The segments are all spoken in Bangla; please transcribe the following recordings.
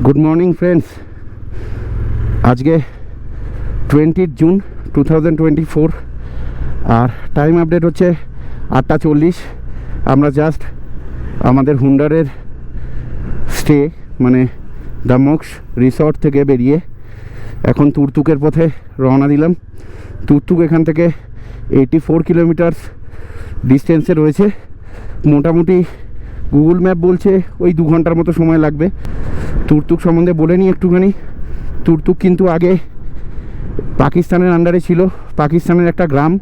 গুড মর্নিং ফ্রেন্ডস, আজকে 20 জুন 2024 আর টাইম আপডেট হচ্ছে 8:40। আমরা জাস্ট আমাদের হুন্ডারের স্টে মানে দ্য মক্স রিসর্ট থেকে বেরিয়ে এখন তুরতুকের পথে রওনা দিলাম। তুরতুক এখান থেকে 84 কিলোমিটার্স ডিস্টেন্সে রয়েছে। মোটামুটি গুগল ম্যাপ বলছে ওই 2 ঘন্টার মতো সময় লাগবে। তুরতুক সম্বন্ধে বলে নিই একটুখানি। তুরতুক কিন্তু আগে পাকিস্তানের আন্ডারে ছিল, পাকিস্তানের একটা গ্রাম।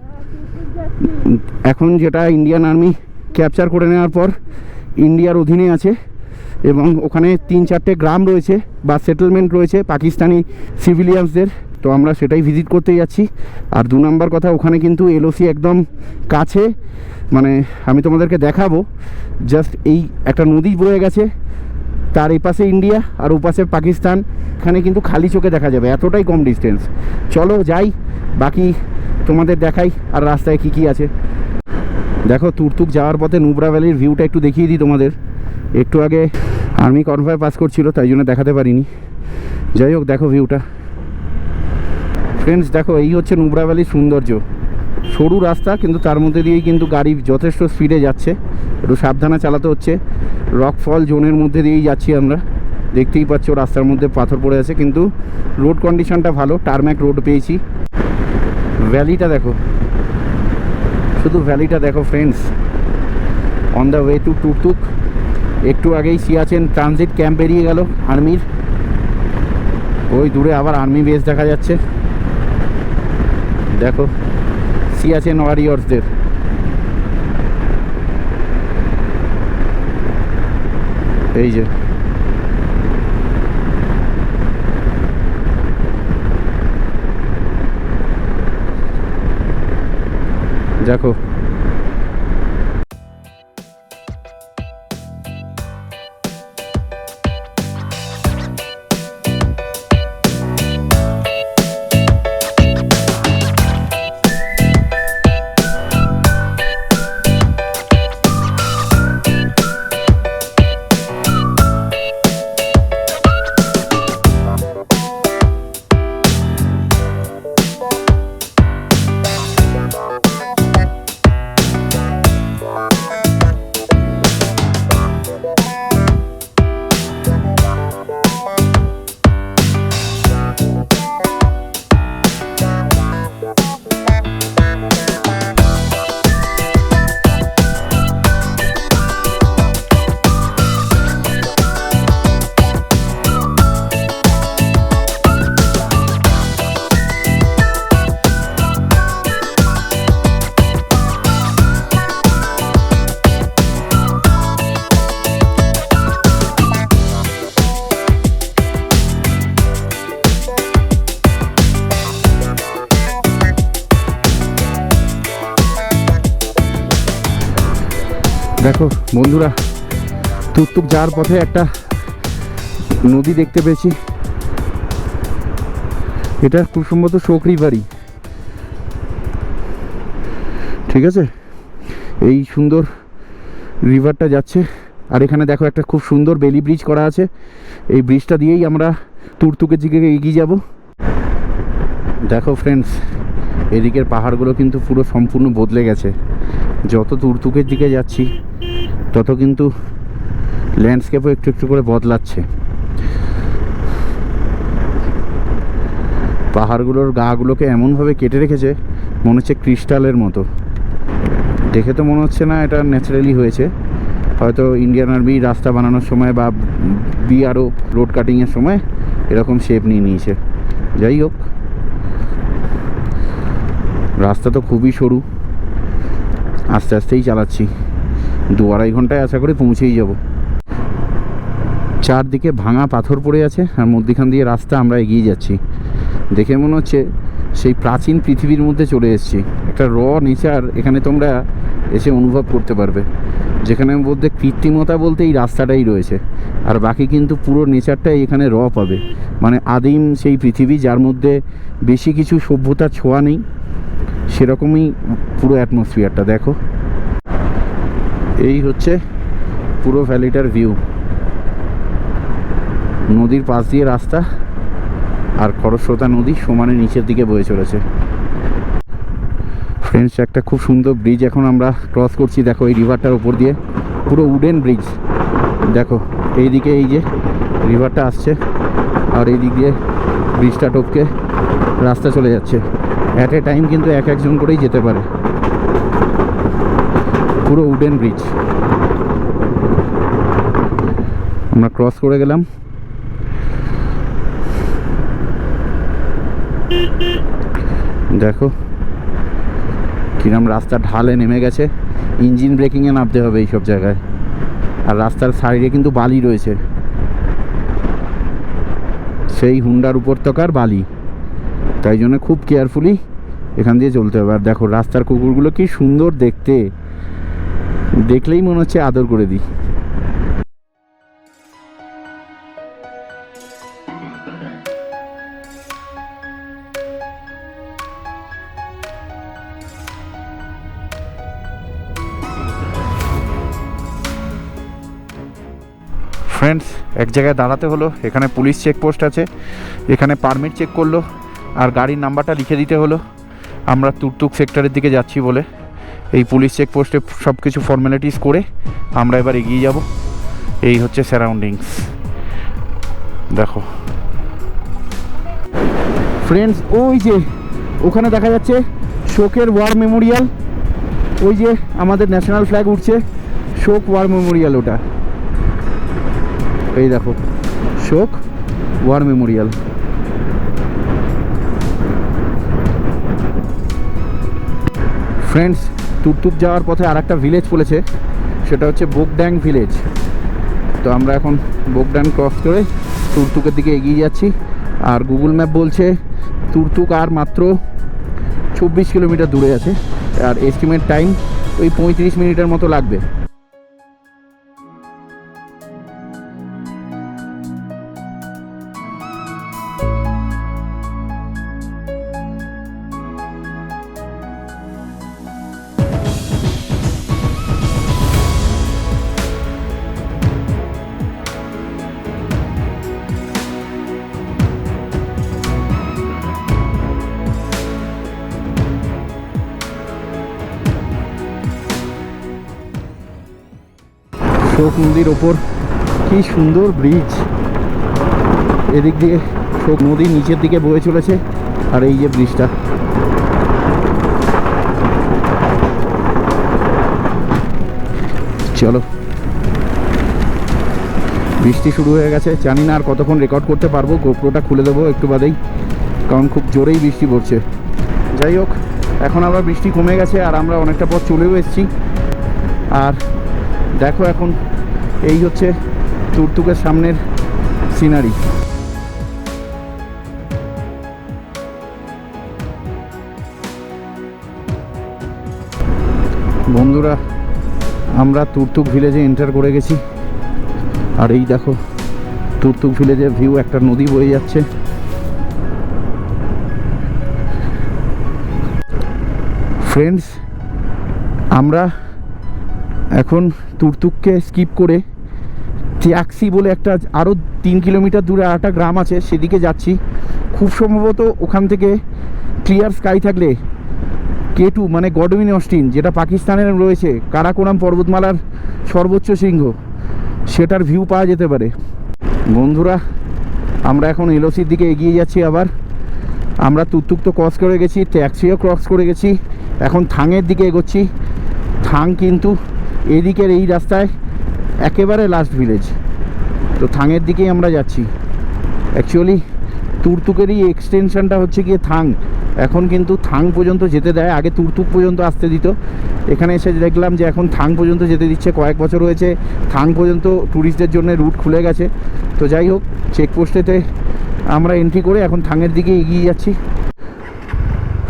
এখন যেটা ইন্ডিয়ান আর্মি ক্যাপচার করে নেওয়ার পর ইন্ডিয়ার অধীনে আছে এবং ওখানে 3-4টে গ্রাম রয়েছে বা সেটেলমেন্ট রয়েছে পাকিস্তানি সিভিলিয়ানসদের। তো আমরা সেটাই ভিজিট করতে যাচ্ছি। আর 2 নম্বর কথা, ওখানে কিন্তু এলওসি একদম কাছে, মানে আমি তোমাদেরকে দেখাবো। জাস্ট এই একটা নদী বয়ে গেছে, তার এই পাশে ইন্ডিয়া আর ও পাশে পাকিস্তান। এখানে কিন্তু খালি চোখে দেখা যাবে, এতটাই কম ডিস্টেন্স। চলো যাই, বাকি তোমাদের দেখাই আর রাস্তায় কি কি আছে। দেখো, তুরতুক যাওয়ার পথে নুব্রা ভ্যালির ভিউটা একটু দেখিয়ে দিই তোমাদের। একটু আগে আর্মি কনভয় পাস করছিল, তাই জন্য দেখাতে পারিনি। যাই হোক, দেখো ভিউটা ফ্রেন্ডস। দেখো, এই হচ্ছে নুব্রা ভ্যালির সৌন্দর্য। সরু রাস্তা, কিন্তু তার মধ্যে দিয়েই কিন্তু গাড়ি যথেষ্ট স্পিডে যাচ্ছে। একটু সাবধানে চালাতে হচ্ছে। রকফল জোনের মধ্যে দিয়েই যাচ্ছি আমরা। দেখতেই পাচ্ছ রাস্তার মধ্যে পাথর পড়ে আছে, কিন্তু রোড কন্ডিশনটা ভালো, টারম্যাক রোড পেয়েছি। ভ্যালিটা দেখো, শুধু ভ্যালিটা দেখো friends. On the way to Turtuk. একটু আগেই সিয়াচেন ট্রানজিট ক্যাম্প বেরিয়ে গেল আর্মির। ওই দূরে আবার আর্মি বেস দেখা যাচ্ছে। দেখো সিয়াচেন ওয়ারিয়র্সদের। এই যে দেখো, দেখো বন্ধুরা, তুরতুক যাওয়ার পথে একটা নদী দেখতে পেয়েছি। এটা খুব সম্ভবত শোক রিভারই, ঠিক আছে। এই সুন্দর রিভারটা যাচ্ছে। আর এখানে দেখো একটা খুব সুন্দর বেলি ব্রিজ করা আছে। এই ব্রিজটা দিয়েই আমরা তুরতুকের দিকে এগিয়ে যাব। দেখো ফ্রেন্ডস, এদিকের পাহাড়গুলো কিন্তু পুরো সম্পূর্ণ বদলে গেছে। যত তুরতুকের দিকে যাচ্ছি তত কিন্তু ল্যান্ডস্কেপও একটু একটু করে বদলাচ্ছে। পাহাড়গুলোর গাগুলোকে এমনভাবে কেটে রেখেছে, মনে হচ্ছে ক্রিস্টালের মতো। দেখে তো মনে হচ্ছে না এটা ন্যাচারালি হয়েছে, হয়তো ইন্ডিয়ান আর্মি রাস্তা বানানোর সময় বা বিআরও রোড কাটিংয়ের সময় এরকম শেপ নিয়ে নিয়েছে। যাই হোক, রাস্তা তো খুবই সরু, আস্তে আস্তেই চালাচ্ছি। 2-2.5 ঘন্টায় আশা করি পৌঁছেই যাব। চারদিকে ভাঙা পাথর পড়ে আছে আর মধ্যখান দিয়ে রাস্তা। আমরা এগিয়ে যাচ্ছি, দেখে মনে হচ্ছে সেই প্রাচীন পৃথিবীর মধ্যে চলে এসেছি। একটা নেচার এখানে তোমরা এসে অনুভব করতে পারবে, যেখানে মধ্যে কৃত্রিমতা বলতে এই রাস্তাটাই রয়েছে। আর বাকি কিন্তু পুরো নেচারটাই এখানে পাবে, মানে আদিম সেই পৃথিবী, যার মধ্যে বেশি কিছু সভ্যতার ছোঁয়া নেই। সেরকমই পুরো অ্যাটমসফিয়ারটা দেখো। এই হচ্ছে পুরো ভ্যালিটার ভিউ। নদীর পাশ দিয়ে রাস্তা, আর খরস্রোতা নদী সমানে নিচের দিকে বয়ে চলেছে। ফ্রেন্ডস, একটা খুব সুন্দর ব্রিজ এখন আমরা ক্রস করছি। দেখো এই রিভারটার উপর দিয়ে, পুরো উডেন ব্রিজ। দেখো এইদিকে এই যে রিভারটা আসছে, আর এই দিক দিয়ে ব্রিজটা টপকে রাস্তা চলে যাচ্ছে। অ্যাট এ টাইম কিন্তু একজন করেই যেতে পারে। পুরো উডেন ব্রিজ আমরা ক্রস করে গেলাম। দেখো কিরম রাস্তা ঢালে নেমে গেছে। ইঞ্জিন ব্রেকিংয়ে নামতে হবে এইসব জায়গায়। আর রাস্তার সাইডে কিন্তু বালি রয়েছে, সেই হুন্ডার উপত্যকার বালি, তাই জন্য খুব কেয়ারফুলি এখান দিয়ে চলতে হবে। আর দেখো রাস্তার কুকুরগুলো কি সুন্দর দেখতে, দেখলেই মনে হচ্ছে আদর করে দিই। ফ্রেন্ডস, এক জায়গায় দাঁড়াতে হলো। এখানে পুলিশ চেকপোস্ট আছে, এখানে পারমিট চেক করলো আর গাড়ির নাম্বারটা লিখে দিতে হলো। আমরা তুরতুক সেক্টরের দিকে যাচ্ছি বলে এই পুলিশ চেকপোস্টে সব কিছু ফর্মালিটিস করে আমরা এবার এগিয়ে যাব। এই হচ্ছে সারাউন্ডিংস। দেখো ফ্রেন্ডস, ওই যে ওখানে দেখা যাচ্ছে শোকের ওয়ার মেমোরিয়াল। ওই যে আমাদের ন্যাশনাল ফ্ল্যাগ উঠছে, শোক ওয়ার মেমোরিয়াল ওটা। এই দেখো শোক ওয়ার মেমোরিয়াল। ফ্রেন্ডস, তুরতুক যাওয়ার পথে আর একটা ভিলেজ পড়েছে, সেটা হচ্ছে বোকড্যাং ভিলেজ। তো আমরা এখন বোকড্যাং ক্রস করে তুরতুকের দিকে এগিয়ে যাচ্ছি। আর গুগল ম্যাপ বলছে তুরতুক আর মাত্র 24 কিলোমিটার দূরে আছে, আর এস্টিমেট টাইম ওই 35 মিনিটের মতো লাগবে। শোক নদীর ওপর কি সুন্দর ব্রিজ, এদিক দিয়ে শোক নদী নিচের দিকে বয়ে চলেছে, আর এই যে ব্রিজটা। চলো, বৃষ্টি শুরু হয়ে গেছে। জানি না আর কতক্ষণ রেকর্ড করতে পারবো, গোপ্রোটা খুলে দেবো একটু বাদেই, কারণ খুব জোরেই বৃষ্টি পড়ছে। যাই হোক, এখন আবার বৃষ্টি কমে গেছে আর আমরা অনেকটা পথ চলেও এসেছি। আর দেখো এখন এই হচ্ছে তুরতুকের সামনের সিনারি। বন্ধুরা, আমরা তুরতুক ভিলেজে এন্টার করে গেছি। আর এই দেখো তুরতুক ভিলেজের ভিউ, একটা নদী বয়ে যাচ্ছে। ফ্রেন্ডস, আমরা এখন তুরতুককে স্কিপ করে ত্যাক্সি বলে একটা আরও 3 কিলোমিটার দূরে আর একটা গ্রাম আছে, সেদিকে যাচ্ছি। খুব সম্ভবত ওখান থেকে ক্লিয়ার স্কাই থাকলে K2 মানে গডউইন অস্টিন, যেটা পাকিস্তানের রয়েছে কারাকোরাম পর্বতমালার সর্বোচ্চ শৃঙ্গ, সেটার ভিউ পাওয়া যেতে পারে। বন্ধুরা, আমরা এখন এলওসির দিকে এগিয়ে যাচ্ছি। আবার আমরা তুরতুক তো ক্রস করে গেছি, ট্যাক্সিও ক্রস করে গেছি, এখন থাংয়ের দিকে এগোচ্ছি। থাং কিন্তু এদিকের এই রাস্তায় একেবারে লাস্ট ভিলেজ। তো থাংয়ের দিকেই আমরা যাচ্ছি। অ্যাকচুয়ালি তুরতুকেরই এক্সটেনশনটা হচ্ছে গিয়ে থাং। এখন কিন্তু থাং পর্যন্ত যেতে দেয়, আগে তুরতুক পর্যন্ত আসতে দিত। এখানে এসে দেখলাম যে এখন থাং পর্যন্ত যেতে দিচ্ছে। কয়েক বছর হয়েছে থাং পর্যন্ত ট্যুরিস্টদের জন্য রুট খুলে গেছে। তো যাই হোক, চেকপোস্টেতে আমরা এন্ট্রি করে এখন থাংয়ের দিকে এগিয়ে যাচ্ছি।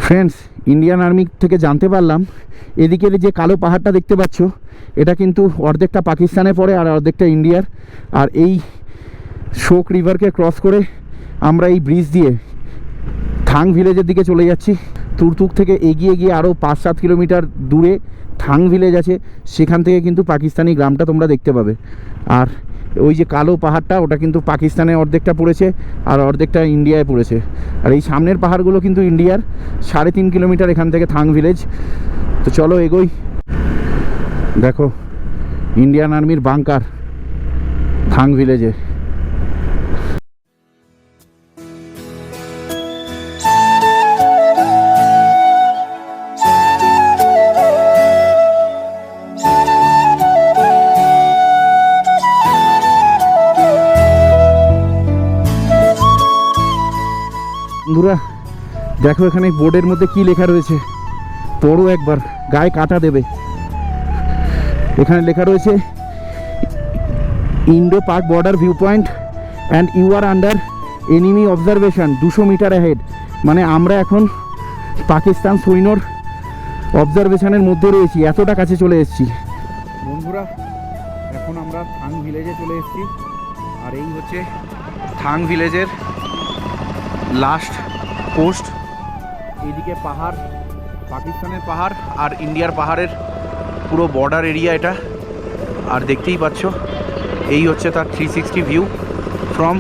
ফ্রেন্ডস, ইন্ডিয়ান আর্মি থেকে জানতে পারলাম এদিকের যে কালো পাহাড়টা দেখতে পাচ্ছ, এটা কিন্তু অর্ধেকটা পাকিস্তানে পড়ে আর অর্ধেকটা ইন্ডিয়ার। আর এই শোক রিভারকে ক্রস করে আমরা এই ব্রিজ দিয়ে থাং ভিলেজের দিকে চলে যাচ্ছি। তুরতুক থেকে এগিয়ে গিয়ে আরও 5-7 কিলোমিটার দূরে থাং ভিলেজ আছে, সেখান থেকে কিন্তু পাকিস্তানি গ্রামটা তোমরা দেখতে পাবে। আর ওই যে কালো পাহাড়টা ওটা কিন্তু পাকিস্তানে অর্ধেকটা পড়েছে আর অর্ধেকটা ইন্ডিয়ায় পড়েছে। আর এই সামনের পাহাড়গুলো কিন্তু ইন্ডিয়ার। 3.5 কিলোমিটার এখান থেকে থাং ভিলেজ। তো চলো এগোই। দেখো ইন্ডিয়ান আর্মির বাংকার থাং ভিলেজে। বন্ধুরা দেখো এখানে বোর্ডের মধ্যে কি লেখা রয়েছে, পড়ো একবার, গায়ে কাঁটা দেবে। এখানে লেখা রয়েছে Indo Pak border view point and you are under enemy observation 200 metre ahead. মানে আমরা এখন পাকিস্তান সৈন্যর অবজারভেশনের মধ্যে রয়েছি, এতটা কাছে চলে এসেছি। বন্ধুরা এখন আমরা থাং ভিলেজে চলে এসেছি। আর এই হচ্ছে থাং ভিলেজের লাস্ট পোস্ট। এইদিকে পাহাড়, পাকিস্তানের পাহাড় আর ইন্ডিয়ার পাহাড়ের পুরো বর্ডার এরিয়া এটা। আর দেখতেই পাচ্ছ এই হচ্ছে তার 360 view from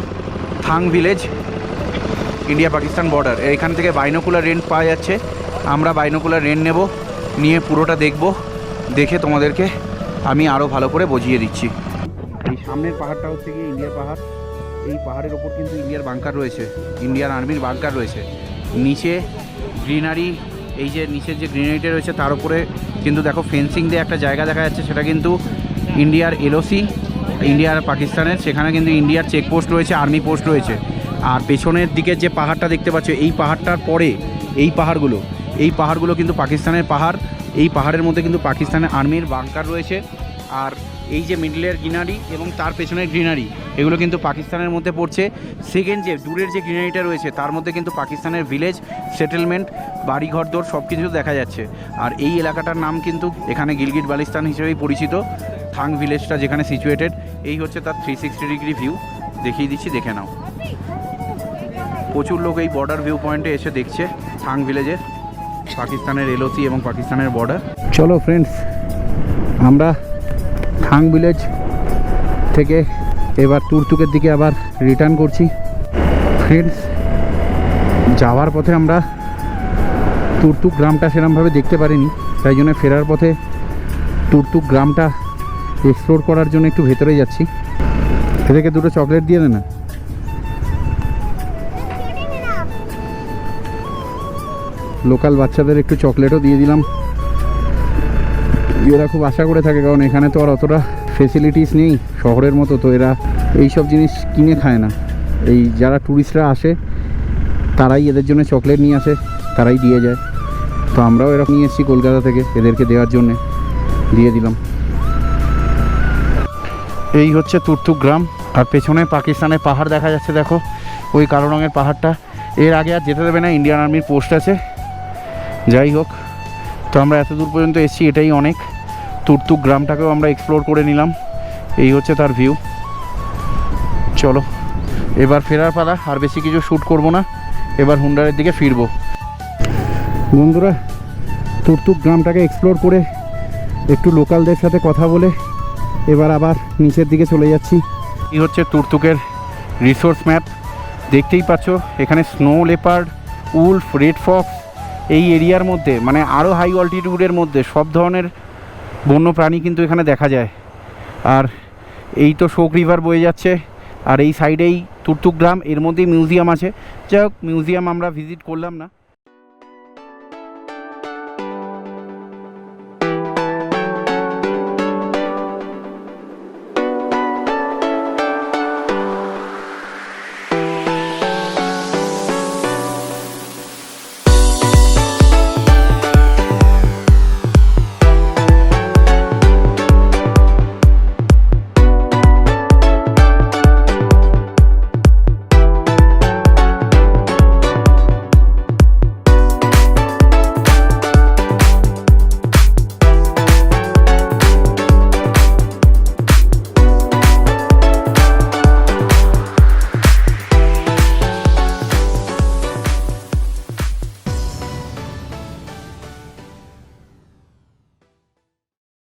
Thang village, India Pakistan border. এখান থেকে বাইনোকুলার রেন্ট পাওয়া যাচ্ছে। আমরা বাইনোকুলার রেন্ট নেব, নিয়ে পুরোটা দেখব, দেখে তোমাদেরকে আমি আরও ভালো করে বুঝিয়ে দিচ্ছি। এই সামনের পাহাড়টা হচ্ছে গিয়ে ইন্ডিয়ার পাহাড়। এই পাহাড়ের ওপর কিন্তু ইন্ডিয়ার বাংকার রয়েছে, ইন্ডিয়ান আর্মির বাংকার রয়েছে। নিচে গ্রিনারি, এই যে নিচের যে গ্রিনারিটা রয়েছে তার উপরে কিন্তু দেখো ফেন্সিং দিয়ে একটা জায়গা দেখা যাচ্ছে, সেটা কিন্তু ইন্ডিয়ার এলওসি, ইন্ডিয়ার পাকিস্তানের। সেখানে কিন্তু ইন্ডিয়ার চেকপোস্ট রয়েছে, আর্মি পোস্ট রয়েছে। আর পেছনের দিকে যে পাহাড়টা দেখতে পাচ্ছ, এই পাহাড়টার পরে এই পাহাড়গুলো কিন্তু পাকিস্তানের পাহাড়। এই পাহাড়ের মধ্যে কিন্তু পাকিস্তানের আর্মির বাংকার রয়েছে। আর এই যে মিডলের গ্রিনারি এবং তার পেছনের গ্রিনারি, এগুলো কিন্তু পাকিস্তানের মধ্যে পড়ছে। সেকেন্ড যে দূরের যে গ্রিনারিটা রয়েছে তার মধ্যে কিন্তু পাকিস্তানের ভিলেজ, সেটেলমেন্ট, বাড়িঘরদোর সব কিছু দেখা যাচ্ছে। আর এই এলাকাটার নাম কিন্তু এখানে গিলগিট বালিস্তান হিসেবেই পরিচিত। থাং ভিলেজটা যেখানে সিচুয়েটেড, এই হচ্ছে তার 360 ডিগ্রি ভিউ। দেখিয়ে দিচ্ছি, দেখে নাও। প্রচুর লোক এই বর্ডার ভিউ পয়েন্টে এসে দেখছে থাং ভিলেজের, পাকিস্তানের এলওসি এবং পাকিস্তানের বর্ডার। চলো ফ্রেন্ডস, আমরা থাং ভিলেজ থেকে এবার তুরতুকের দিকে আবার রিটার্ন করছি। ফ্রেন্ডস, যাওয়ার পথে আমরা তুরতুক গ্রামটা সেরকমভাবে দেখতে পারিনি, তাই জন্য ফেরার পথে তুরতুক গ্রামটা এক্সপ্লোর করার জন্য একটু ভেতরে যাচ্ছি। এদেরকে দুটো চকলেট দিয়ে দে না। লোকাল বাচ্চাদের একটু চকলেটও দিয়ে দিলাম। এরা খুব আশা করে থাকে, কারণ এখানে তো আর অতটা ফেসিলিটিস নেই শহরের মতো, তো এরা এই সব জিনিস কিনে খায় না। এই যারা ট্যুরিস্টরা আসে তারাই এদের জন্য চকলেট নিয়ে আসে, তারাই দিয়ে যায়। তো আমরাও এরকম নিয়ে এসেছি কলকাতা থেকে এদেরকে দেওয়ার জন্যে, দিয়ে দিলাম। এই হচ্ছে তুরতুক গ্রাম। আর পেছনে পাকিস্তানের পাহাড় দেখা যাচ্ছে, দেখো ওই কালো রঙের পাহাড়টা। এর আগে আর যেতে দেবে না, ইন্ডিয়ান আর্মির পোস্ট আছে। যাই হোক, তো আমরা এত দূর পর্যন্ত এসেছি, এটাই অনেক। তুরতুক গ্রামটাকেও আমরা এক্সপ্লোর করে নিলাম। এই হচ্ছে তার ভিউ। চলো এবার ফেরার পালা, আর বেশি কিছু শ্যুট করব না, এবার হুন্ডারের দিকে ফিরবো। বন্ধুরা, তুরতুক গ্রামটাকে এক্সপ্লোর করে একটু লোকালদের সাথে কথা বলে এবার আবার নিচের দিকে চলে যাচ্ছি। এই হচ্ছে তুরতুকের রিসোর্স ম্যাপ। দেখতেই পাচ্ছ এখানে snow leopard, Wolf, red Fox, এই এরিয়ার মধ্যে মানে আরও হাই অল্টিটিউডের মধ্যে সব ধরনের বন্য প্রাণী কিন্তু এখানে দেখা যায়। আর এই তো শোক রিভার বয়ে যাচ্ছে, আর এই সাইডেই তুরতুক গ্রাম, এর মধ্যেই মিউজিয়াম আছে। যাই হোক, মিউজিয়াম আমরা ভিজিট করলাম না।